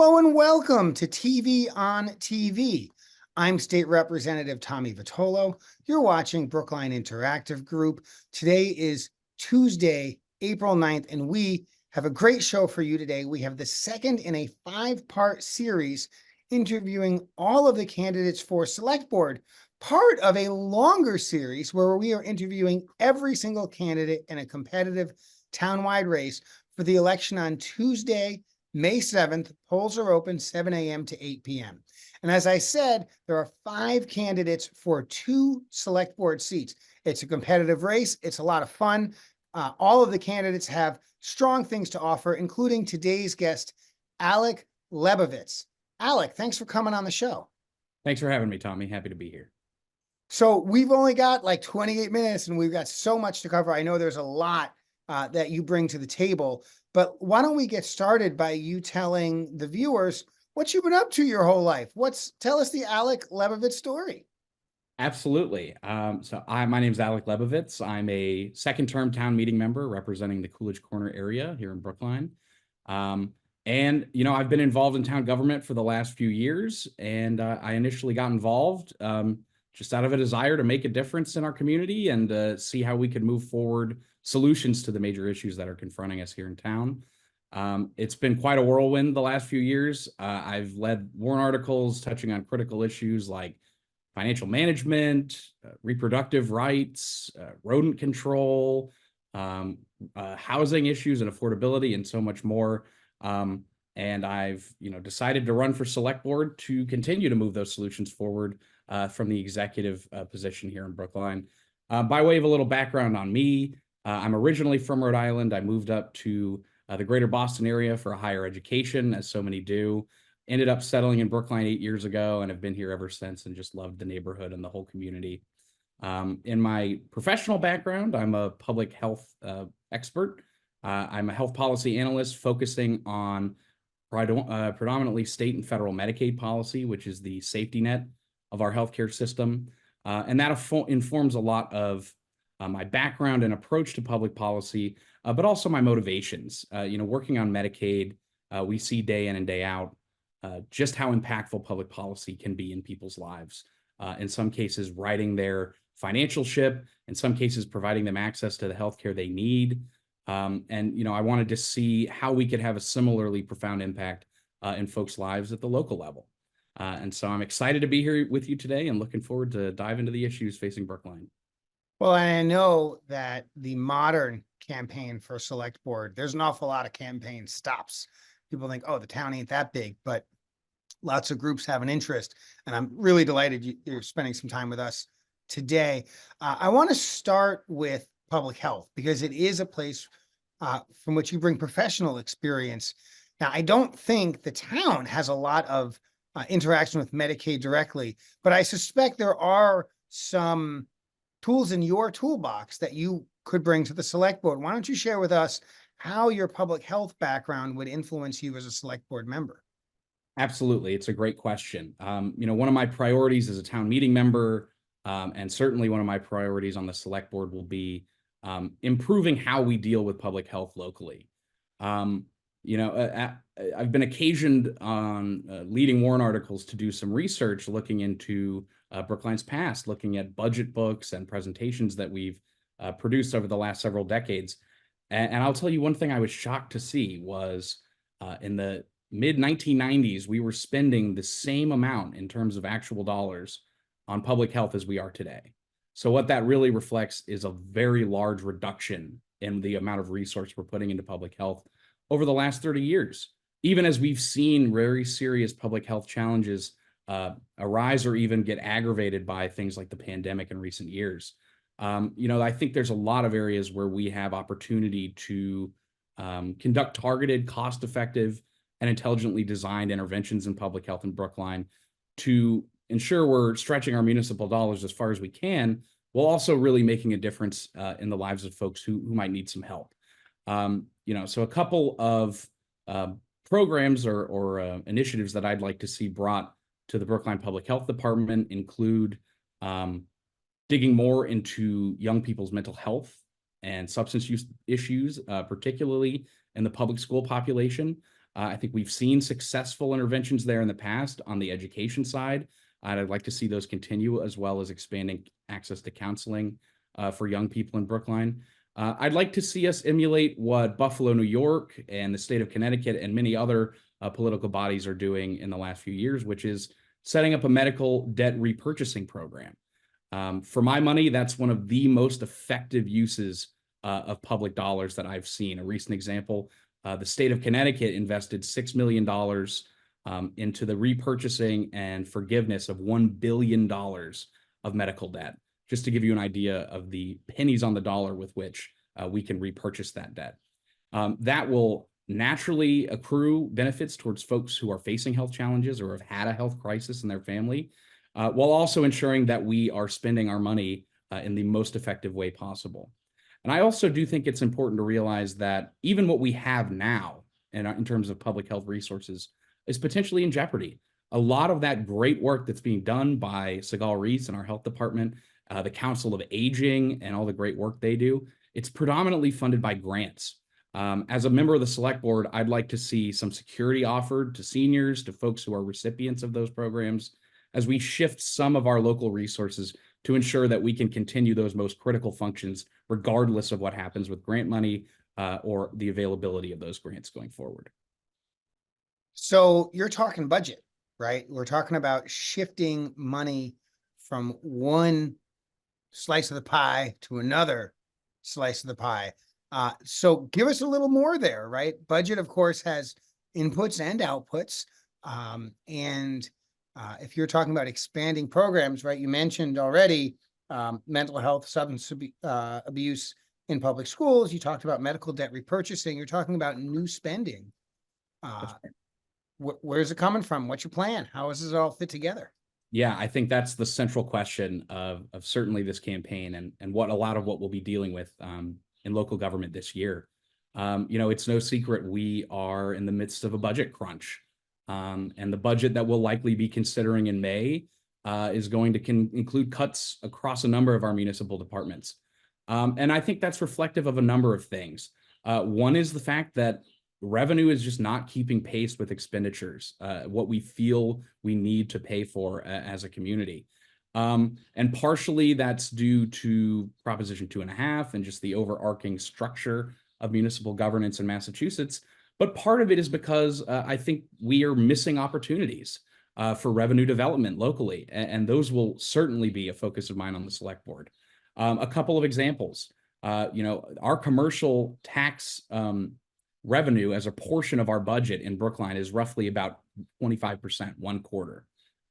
Hello and welcome to TV on TV. I'm State Representative Tommy Vitolo. You're watching Brookline Interactive Group. Today is Tuesday, April 9th, and we have a great show for you today. We have the second in a 5-part series interviewing all of the candidates for Select Board, part of a longer series where we are interviewing every single candidate in a competitive townwide race for the election on Tuesday, May 7th. Polls are open 7 a.m. to 8 p.m. And as I said, there are 5 candidates for 2 select board seats. It's a competitive race. It's a lot of fun. All of the candidates have strong things to offer, including today's guest, Alec Lebovitz. Alec, thanks for coming on the show. Thanks for having me, Tommy. Happy to be here. So we've only got like 28 minutes and we've got so much to cover. I know there's a lot that you bring to the table, but why don't we get started by you telling the viewers what you've been up to your whole life? Tell us the Alec Lebovitz story. Absolutely. My name is Alec Lebovitz. I'm a second-term town meeting member representing the Coolidge Corner area here in Brookline. I've been involved in town government for the last few years, and I initially got involved just out of a desire to make a difference in our community and see how we could move forward solutions to the major issues that are confronting us here in town. It's been quite a whirlwind the last few years. I've led warrant articles touching on critical issues like financial management, reproductive rights, rodent control, housing issues and affordability, and so much more. And I've decided to run for select board to continue to move those solutions forward from the executive position here in Brookline. By way of a little background on me, I'm originally from Rhode Island. I moved up to the greater Boston area for a higher education, as so many do. Ended up settling in Brookline 8 years ago and have been here ever since and just loved the neighborhood and the whole community. In my professional background, I'm a public health expert. I'm a health policy analyst focusing on predominantly state and federal Medicaid policy, which is the safety net of our healthcare system. And that informs a lot of my background and approach to public policy, but also my motivations. Working on Medicaid, we see day in and day out just how impactful public policy can be in people's lives. In some cases, righting their financial ship, in some cases, providing them access to the healthcare they need. I wanted to see how we could have a similarly profound impact in folks' lives at the local level. And so I'm excited to be here with you today and looking forward to dive into the issues facing Brookline. Well, I know that the modern campaign for select board, there's an awful lot of campaign stops. People think, oh, the town ain't that big, but lots of groups have an interest. And I'm really delighted you're spending some time with us today. I want to start with public health because it is a place from which you bring professional experience. Now, I don't think the town has a lot of interaction with Medicaid directly, but I suspect there are some tools in your toolbox that you could bring to the select board. Why don't you share with us how your public health background would influence you as a select board member? Absolutely. It's a great question. One of my priorities as a town meeting member, and certainly one of my priorities on the select board will be improving how we deal with public health locally. I've been occasioned on leading warrant articles to do some research looking into Brookline's past, looking at budget books and presentations that we've produced over the last several decades. And I'll tell you one thing I was shocked to see was in the mid-1990s, we were spending the same amount in terms of actual dollars on public health as we are today. So what that really reflects is a very large reduction in the amount of resource we're putting into public health over the last 30 years, even as we've seen very serious public health challenges arise or even get aggravated by things like the pandemic in recent years. I think there's a lot of areas where we have opportunity to conduct targeted, cost-effective, and intelligently designed interventions in public health in Brookline to ensure we're stretching our municipal dollars as far as we can, while also really making a difference in the lives of folks who might need some help. So a couple of programs or initiatives that I'd like to see brought to the Brookline Public Health Department include digging more into young people's mental health and substance use issues, particularly in the public school population. I think we've seen successful interventions there in the past on the education side. I'd like to see those continue, as well as expanding access to counseling for young people in Brookline. I'd like to see us emulate what Buffalo, New York, and the state of Connecticut and many other political bodies are doing in the last few years, which is setting up a medical debt repurchasing program. For my money, that's one of the most effective uses of public dollars that I've seen. A recent example, the state of Connecticut invested $6 million into the repurchasing and forgiveness of $1 billion of medical debt, just to give you an idea of the pennies on the dollar with which we can repurchase that debt. That will naturally accrue benefits towards folks who are facing health challenges or have had a health crisis in their family, while also ensuring that we are spending our money in the most effective way possible. And I also do think it's important to realize that even what we have now in terms of public health resources is potentially in jeopardy. A lot of that great work that's being done by Sigal Reese and our health department, the Council of Aging, and all the great work they do, it's predominantly funded by grants. As a member of the select board, I'd like to see some security offered to seniors, to folks who are recipients of those programs, as we shift some of our local resources to ensure that we can continue those most critical functions, regardless of what happens with grant money or the availability of those grants going forward. So you're talking budget, right? We're talking about shifting money from one slice of the pie to another slice of the pie. So give us a little more there, right? Budget, of course, has inputs and outputs. If you're talking about expanding programs, right, you mentioned already mental health, substance abuse in public schools. You talked about medical debt repurchasing. You're talking about new spending. Where's it coming from? What's your plan? How does it all fit together? Yeah, I think that's the central question of certainly this campaign and what a lot of what we'll be dealing with in local government this year. It's no secret we are in the midst of a budget crunch. And the budget that we'll likely be considering in May is going to include cuts across a number of our municipal departments. And I think that's reflective of a number of things. One is the fact that revenue is just not keeping pace with expenditures, what we feel we need to pay for as a community. And partially that's due to Proposition 2.5 and just the overarching structure of municipal governance in Massachusetts. But part of it is because I think we are missing opportunities for revenue development locally, and those will certainly be a focus of mine on the select board. A couple of examples, our commercial tax revenue as a portion of our budget in Brookline is roughly about 25%, 1/4.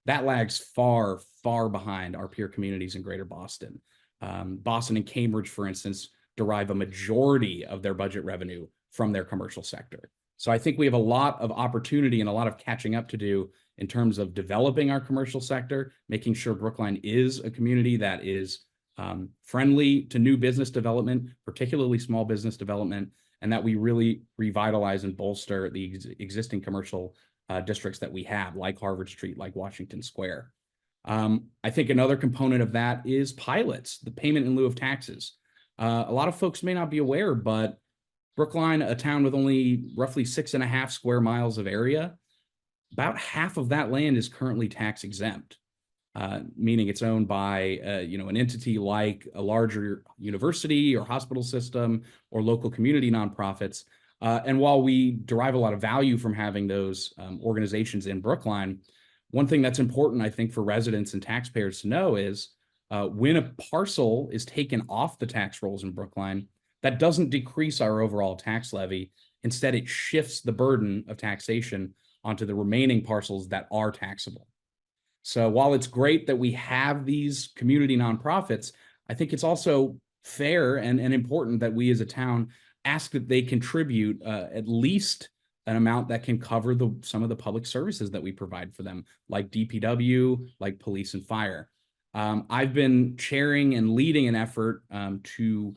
That lags far, far behind our peer communities in Greater Boston. Boston and Cambridge, for instance, derive a majority of their budget revenue from their commercial sector. So I think we have a lot of opportunity and a lot of catching up to do in terms of developing our commercial sector, making sure Brookline is a community that is friendly to new business development, particularly small business development, and that we really revitalize and bolster the existing commercial districts that we have, like Harvard Street, like Washington Square. I think another component of that is pilots, the payment in lieu of taxes. A lot of folks may not be aware, but Brookline, a town with only roughly 6.5 square miles of area, about half of that land is currently tax exempt, meaning it's owned by an entity like a larger university or hospital system or local community nonprofits. And while we derive a lot of value from having those organizations in Brookline, one thing that's important, I think, for residents and taxpayers to know is when a parcel is taken off the tax rolls in Brookline, that doesn't decrease our overall tax levy. Instead, it shifts the burden of taxation onto the remaining parcels that are taxable. So while it's great that we have these community nonprofits, I think it's also fair and important that we as a town ask that they contribute at least an amount that can cover some of the public services that we provide for them, like DPW, like police and fire. I've been chairing and leading an effort to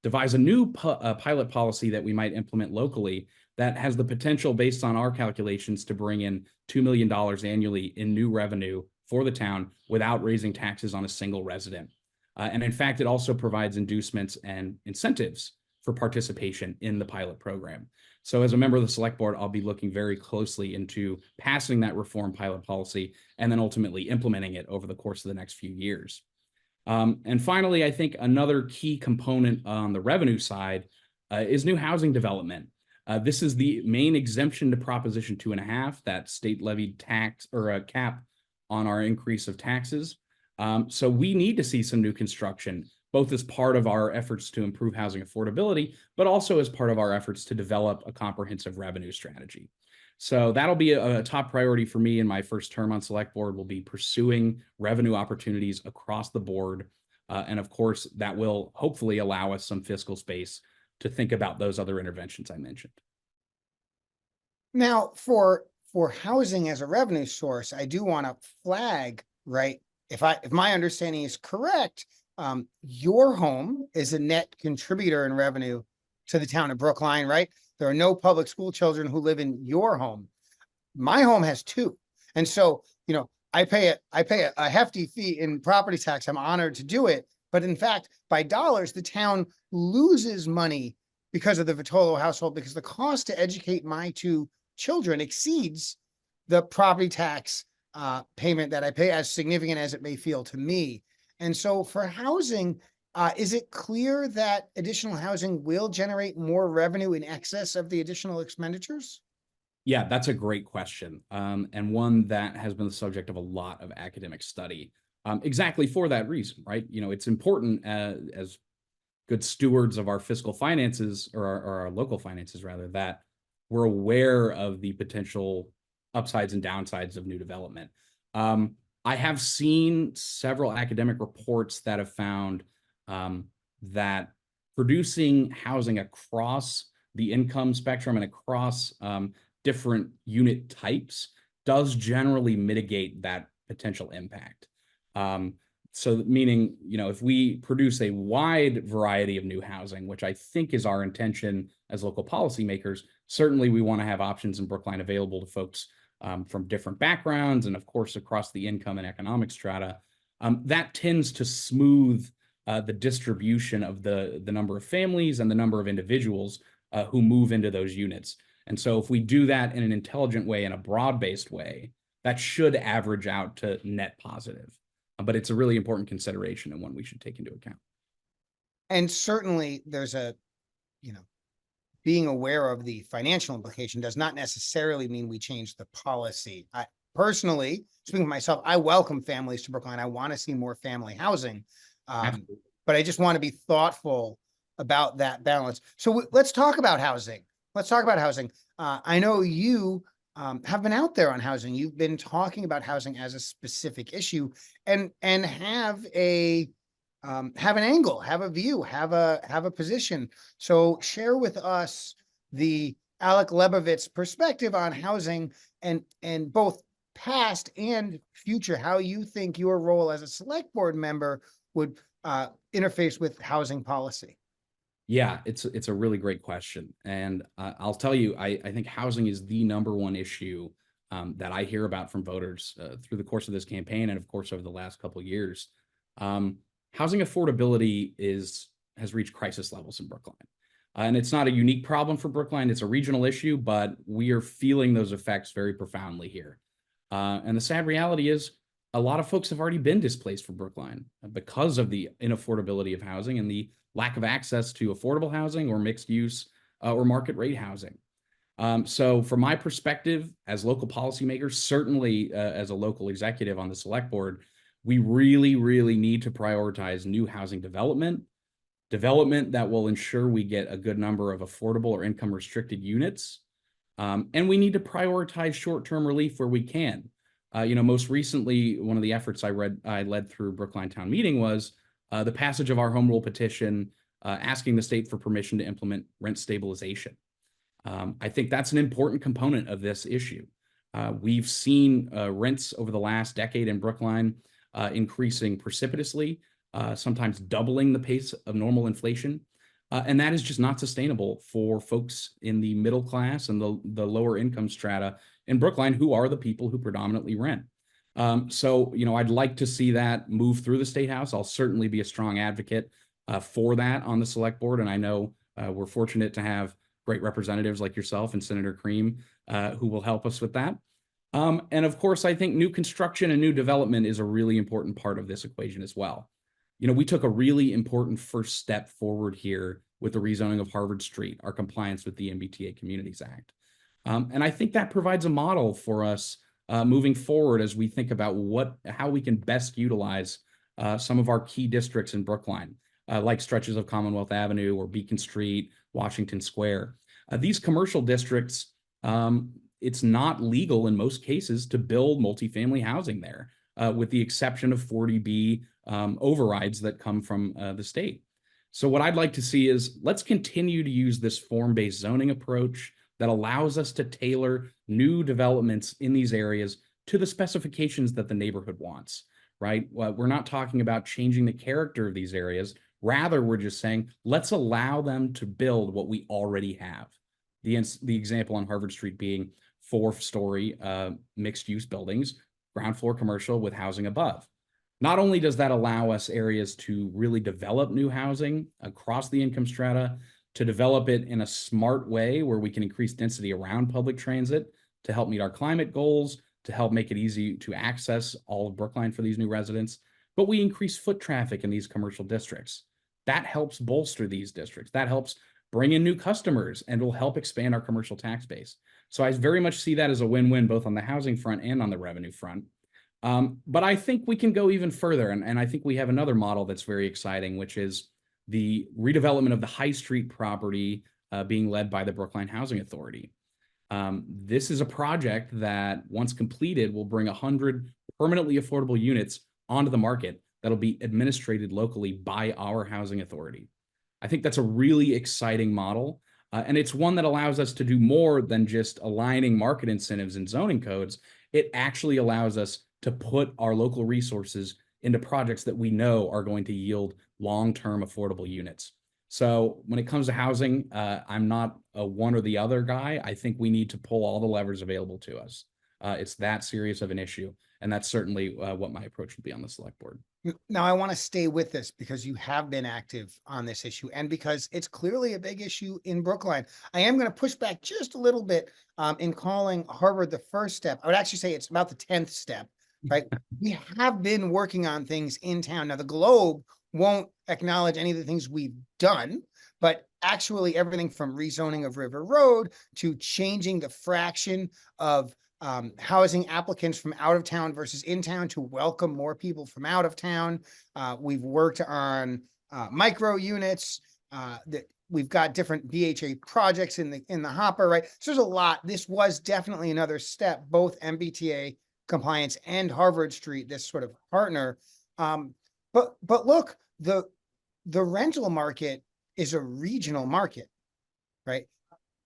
devise a new pilot policy that we might implement locally that has the potential, based on our calculations, to bring in $2 million annually in new revenue for the town without raising taxes on a single resident. And in fact, it also provides inducements and incentives for participation in the pilot program. So as a member of the select board, I'll be looking very closely into passing that reform pilot policy and then ultimately implementing it over the course of the next few years. And finally, I think another key component on the revenue side is new housing development. This is the main exemption to Proposition 2.5, that state levied tax or a cap on our increase of taxes. So we need to see some new construction, both as part of our efforts to improve housing affordability, but also as part of our efforts to develop a comprehensive revenue strategy. So that'll be a top priority for me in my first term on select board. Will be pursuing revenue opportunities across the board. And of course, that will hopefully allow us some fiscal space to think about those other interventions I mentioned. Now, for housing as a revenue source, I do want to flag, right? If my understanding is correct, your home is a net contributor in revenue to the town of Brookline, right? There are no public school children who live in your home. My home has two. And so, I pay a hefty fee in property tax. I'm honored to do it. But in fact, by dollars, the town loses money because of the Vitolo household, because the cost to educate my two children exceeds the property tax payment that I pay, as significant as it may feel to me. And so for housing, is it clear that additional housing will generate more revenue in excess of the additional expenditures? Yeah, that's a great question, and one that has been the subject of a lot of academic study, exactly for that reason, right? It's important as good stewards of our fiscal finances, or our local finances rather, that we're aware of the potential upsides and downsides of new development. I have seen several academic reports that have found that producing housing across the income spectrum and across different unit types does generally mitigate that potential impact. So meaning, if we produce a wide variety of new housing, which I think is our intention as local policymakers, certainly we want to have options in Brookline available to folks from different backgrounds and of course across the income and economic strata. That tends to smooth the distribution of the number of families and the number of individuals who move into those units. And so if we do that in an intelligent way, in a broad-based way, that should average out to net positive. But it's a really important consideration and one we should take into account. And certainly there's being aware of the financial implication does not necessarily mean we change the policy. I personally, speaking for myself, I welcome families to Brookline. I want to see more family housing. But I just want to be thoughtful about that balance. So let's talk about housing. I know you have been out there on housing. You've been talking about housing as a specific issue, and have an angle, have a view, have a position. So share with us the Alec Lebovitz perspective on housing, and both past and future, how you think your role as a select board member would interface with housing policy. Yeah, it's a really great question. And I'll tell you, I think housing is the number one issue that I hear about from voters through the course of this campaign, and of course over the last couple of years. Housing affordability has reached crisis levels in Brookline. And it's not a unique problem for Brookline, it's a regional issue, but we are feeling those effects very profoundly here. And the sad reality is a lot of folks have already been displaced from Brookline because of the inaffordability of housing and the lack of access to affordable housing or mixed use or market rate housing. So from my perspective as local policymakers, certainly as a local executive on the select board, we really, really need to prioritize new housing development that will ensure we get a good number of affordable or income restricted units. And we need to prioritize short-term relief where we can. Most recently, one of the efforts I led through Brookline Town Meeting was the passage of our home rule petition asking the state for permission to implement rent stabilization. I think that's an important component of this issue. We've seen rents over the last decade in Brookline increasing precipitously, sometimes doubling the pace of normal inflation. And that is just not sustainable for folks in the middle class and the lower income strata in Brookline, who are the people who predominantly rent. So, I'd like to see that move through the State House. I'll certainly be a strong advocate for that on the select board. And I know We're fortunate to have great representatives like yourself and Senator Cream who will help us with that. And of course, I think new construction and new development is a really important part of this equation as well. We took a really important first step forward here with the rezoning of Harvard Street, our compliance with the MBTA Communities Act. And I think that provides a model for us moving forward as we think about how we can best utilize some of our key districts in Brookline, like stretches of Commonwealth Avenue or Beacon Street, Washington Square. These commercial districts, it's not legal in most cases to build multifamily housing there, with the exception of 40B overrides that come from the state. So what I'd like to see is let's continue to use this form-based zoning approach that allows us to tailor new developments in these areas to the specifications that the neighborhood wants, right? Well, we're not talking about changing the character of these areas. Rather, we're just saying, let's allow them to build what we already have. The example on Harvard Street being 4-story mixed-use buildings, ground floor commercial with housing above. Not only does that allow us areas to really develop new housing across the income strata, to develop it in a smart way where we can increase density around public transit to help meet our climate goals, to help make it easy to access all of Brookline for these new residents, but we increase foot traffic in these commercial districts. That helps bolster these districts. That helps bring in new customers and will help expand our commercial tax base. So I very much see that as a win-win, both on the housing front and on the revenue front. But I think we can go even further. And I think we have another model that's very exciting, which is the redevelopment of the High Street property being led by the Brookline Housing Authority. This is a project that, once completed, will bring 100 permanently affordable units onto the market that'll be administrated locally by our housing authority. I think that's a really exciting model. And it's one that allows us to do more than just aligning market incentives and zoning codes. It actually allows us to put our local resources into projects that we know are going to yield long-term affordable units. So when it comes to housing, I'm not a one or the other guy. I think we need to pull all the levers available to us. It's that serious of an issue. And that's certainly what my approach would be on the select board. Now, I want to stay with this because you have been active on this issue and because it's clearly a big issue in Brookline. I am going to push back just a little bit in calling Harvard the first step. I would actually say it's about the 10th step, right? We have been working on things in town. Now, the Globe won't acknowledge any of the things we've done, but actually everything from rezoning of River Road to changing the fraction of housing applicants from out of town versus in town to welcome more people from out of town. We've worked on micro units. That we've got different BHA projects in the hopper, right? So there's a lot. This was definitely another step, both MBTA compliance and Harvard Street, this sort of partner. But look, the rental market is a regional market, right?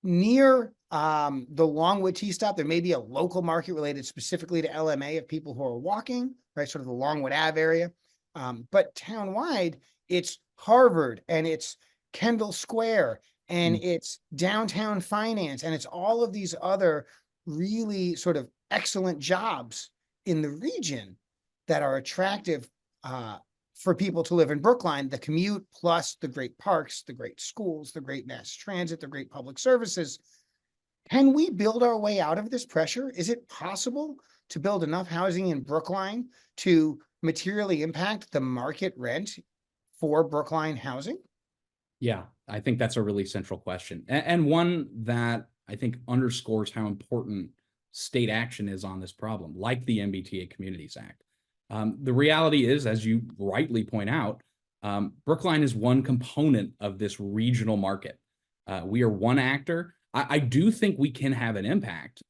Near the Longwood T-stop, there may be a local market related specifically to LMA of people who are walking, right? Sort of the Longwood Ave area. But townwide, it's Harvard and it's Kendall Square and it's downtown finance and it's all of these other really sort of excellent jobs in the region that are attractive for people to live in Brookline. The commute plus the great parks, the great schools, the great mass transit, the great public services. Can we build our way out of this pressure? Is it possible to build enough housing in Brookline to materially impact the market rent for Brookline housing? Yeah, I think that's a really central question, and one that I think underscores how important state action is on this problem, like the MBTA Communities Act. The reality is, as you rightly point out, Brookline is one component of this regional market. We are one actor. I do think we can have an impact.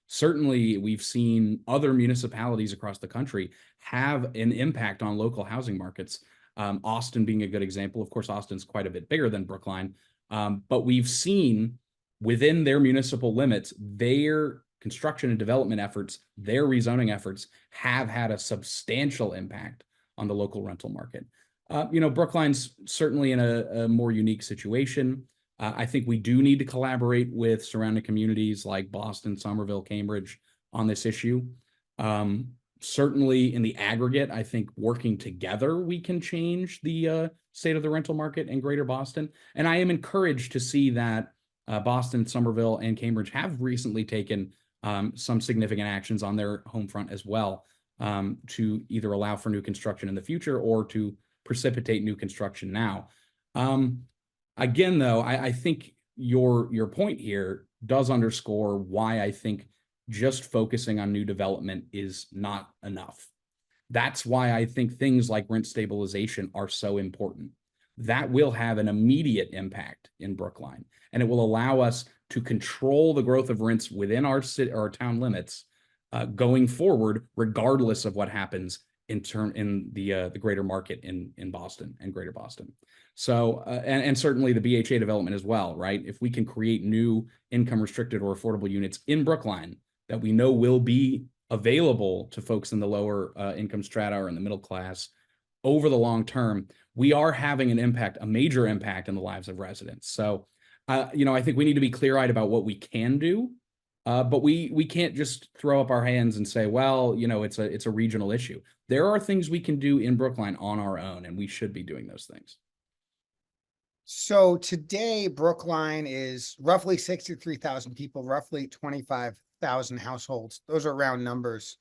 Certainly, we've seen other municipalities across the country have an impact on local housing markets. Austin being a good example. Of course, Austin's quite a bit bigger than Brookline, but we've seen within their municipal limits, their construction and development efforts, their rezoning efforts have had a substantial impact on the local rental market. Brookline's certainly in a more unique situation. I think we do need to collaborate with surrounding communities like Boston, Somerville, Cambridge on this issue. Certainly in the aggregate, I think working together, we can change the state of the rental market in Greater Boston. And I am encouraged to see that Boston, Somerville, and Cambridge have recently taken some significant actions on their home front as well, to either allow for new construction in the future or to precipitate new construction now. Again, though, I think your point here does underscore why I think just focusing on new development is not enough. That's why I think things like rent stabilization are so important. That will have an immediate impact in Brookline, and it will allow us to control the growth of rents within our city or our town limits going forward, regardless of what happens in the greater market in Boston and Greater Boston. So, and certainly the BHA development as well, right? If we can create new income restricted or affordable units in Brookline that we know will be available to folks in the lower income strata or in the middle class over the long term, we are having an impact, a major impact in the lives of residents. So, I think we need to be clear-eyed about what we can do, but we can't just throw up our hands and say, well, it's a regional issue. There are things we can do in Brookline on our own, and we should be doing those things. So today, Brookline is roughly 63,000 people, roughly 25,000 households. Those are round numbers.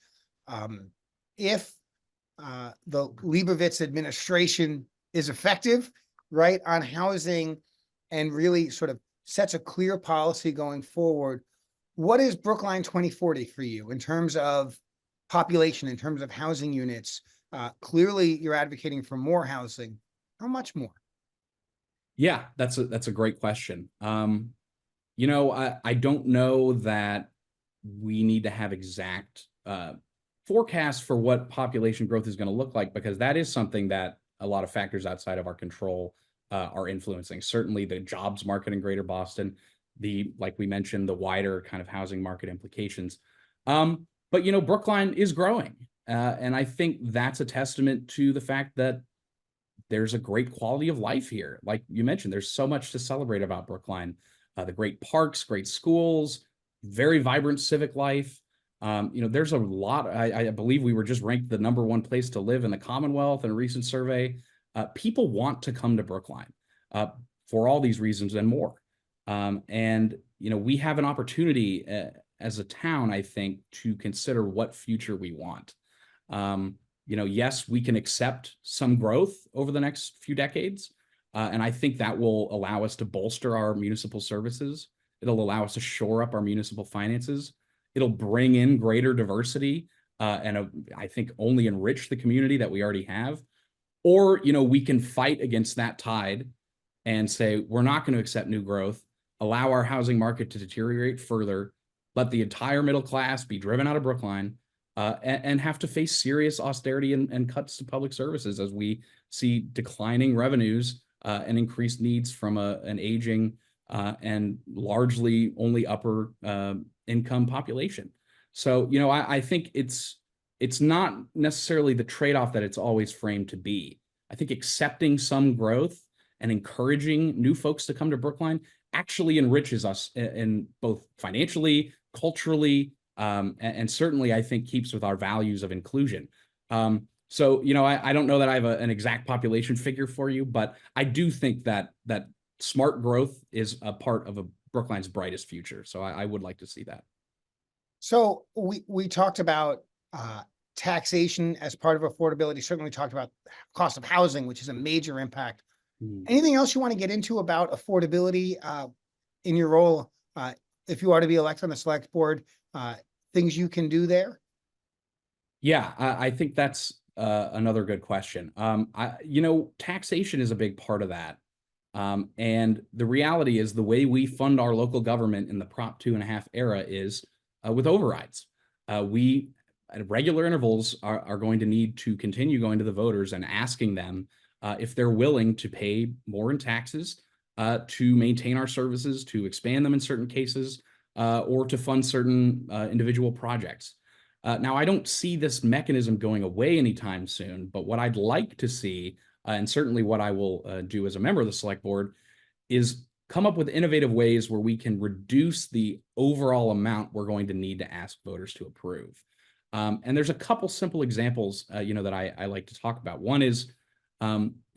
If the Lebovitz administration is effective, right, on housing and really sort of sets a clear policy going forward, what is Brookline 2040 for you in terms of population, in terms of housing units? Clearly, you're advocating for more housing. How much more? Yeah, that's a great question. I don't know that we need to have exact forecasts for what population growth is going to look like, because that is something that a lot of factors outside of our control are influencing. Certainly the jobs market in Greater Boston, like we mentioned, the wider kind of housing market implications. But Brookline is growing. And I think that's a testament to the fact that there's a great quality of life here. Like you mentioned, there's so much to celebrate about Brookline. The great parks, great schools, very vibrant civic life. There's a lot. I believe we were just ranked the #1 place to live in the Commonwealth in a recent survey. People want to come to Brookline for all these reasons and more. We have an opportunity as a town, I think, to consider what future we want. Yes, we can accept some growth over the next few decades. And I think that will allow us to bolster our municipal services. It'll allow us to shore up our municipal finances. It'll bring in greater diversity and I think only enrich the community that we already have. Or, we can fight against that tide and say, we're not going to accept new growth, allow our housing market to deteriorate further, let the entire middle class be driven out of Brookline, and have to face serious austerity and cuts to public services as we see declining revenues and increased needs from an aging and largely only upper income population. So, I think it's not necessarily the trade-off that it's always framed to be. I think accepting some growth and encouraging new folks to come to Brookline actually enriches us in both financially, culturally, and certainly I think keeps with our values of inclusion. So, I don't know that I have an exact population figure for you, but I do think that smart growth is a part of Brookline's brightest future. So I would like to see that. So we talked about taxation as part of affordability. Certainly talked about cost of housing, which is a major impact. Anything else you want to get into about affordability in your role, if you are to be elected on the select board, things you can do there? Yeah, I think that's another good question. Taxation is a big part of that. And the reality is the way we fund our local government in the Prop 2.5 era is with overrides. We, at regular intervals, are going to need to continue going to the voters and asking them if they're willing to pay more in taxes to maintain our services, to expand them in certain cases, or to fund certain individual projects. Now, I don't see this mechanism going away anytime soon, but what I'd like to see, and certainly what I will do as a member of the select board, is come up with innovative ways where we can reduce the overall amount we're going to need to ask voters to approve. And there's a couple simple examples, that I like to talk about. One is,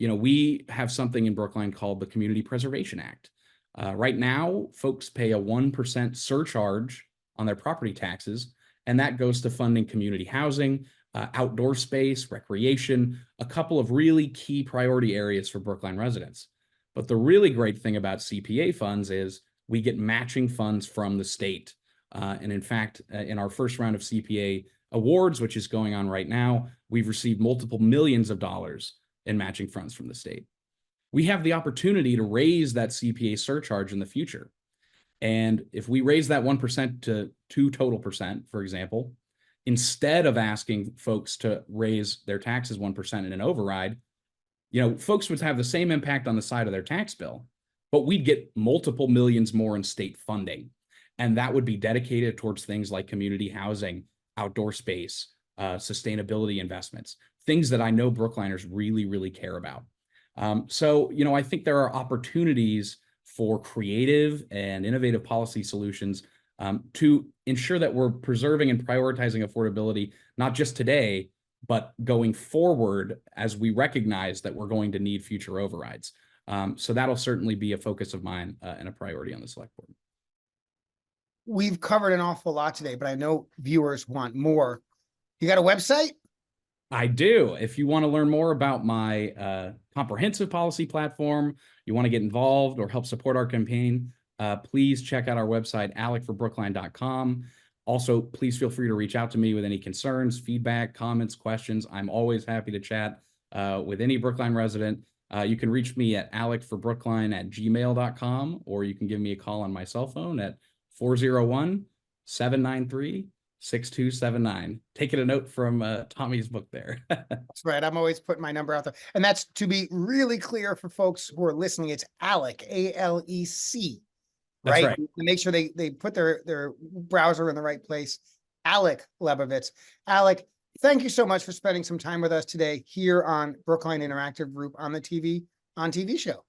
we have something in Brookline called the Community Preservation Act. Right now, folks pay a 1% surcharge on their property taxes, and that goes to funding community housing, outdoor space, recreation, a couple of really key priority areas for Brookline residents. But the really great thing about CPA funds is we get matching funds from the state. And in fact, in our first round of CPA awards, which is going on right now, we've received multiple millions of dollars in matching funds from the state. We have the opportunity to raise that CPA surcharge in the future. And if we raise that 1% to 2 total percent, for example, instead of asking folks to raise their taxes 1% in an override, folks would have the same impact on the side of their tax bill, but we'd get multiple millions more in state funding. And that would be dedicated towards things like community housing, outdoor space, sustainability investments, things that I know Brookliners really, really care about. So, I think there are opportunities for creative and innovative policy solutions to ensure that we're preserving and prioritizing affordability, not just today, but going forward as we recognize that we're going to need future overrides. So that'll certainly be a focus of mine and a priority on the select board. We've covered an awful lot today, but I know viewers want more. You got a website? I do. If you want to learn more about my comprehensive policy platform, you want to get involved or help support our campaign, please check out our website, alecforbrookline.com. Also, please feel free to reach out to me with any concerns, feedback, comments, questions. I'm always happy to chat with any Brookline resident. You can reach me at alecforbrookline@gmail.com, or you can give me a call on my cell phone at 401-793-6279. Taking a note from Tommy's book there. That's right. I'm always putting my number out there. And that's, to be really clear for folks who are listening, it's Alec, A-L-E-C. That's Right? right. To make sure they put their browser in the right place. Alec Lebovitz. Alec, thank you so much for spending some time with us today here on Brookline Interactive Group on the TV show.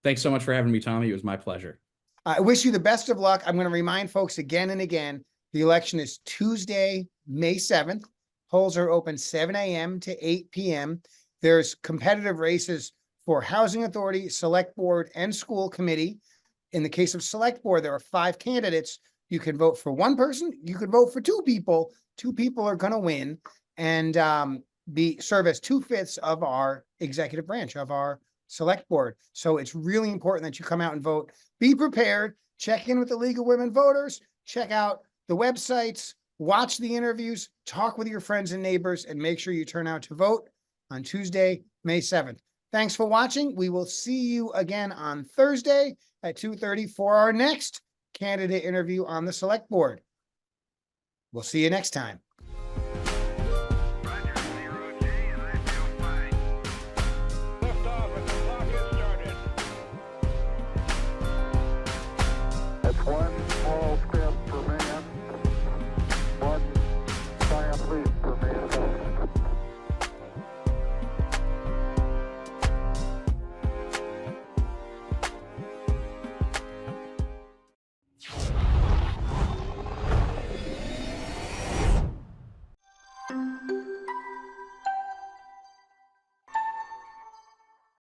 Thanks so much for having me, Tommy. It was my pleasure. I wish you the best of luck. I'm going to remind folks again and again, the election is Tuesday, May 7th. Polls are open 7 a.m. to 8 p.m. There's competitive races for Housing Authority, Select Board, and School Committee. In the case of Select Board, there are 5 candidates. You can vote for one person. You can vote for 2 people. 2 people are going to win and serve as 2/5 of our executive branch of our Select Board. So it's really important that you come out and vote. Be prepared. Check in with the League of Women Voters. Check out the websites. Watch the interviews. Talk with your friends and neighbors, and make sure you turn out to vote on Tuesday, May 7th. Thanks for watching. We will see you again on Thursday at 2:30 for our next candidate interview on the Select Board. We'll see you next time.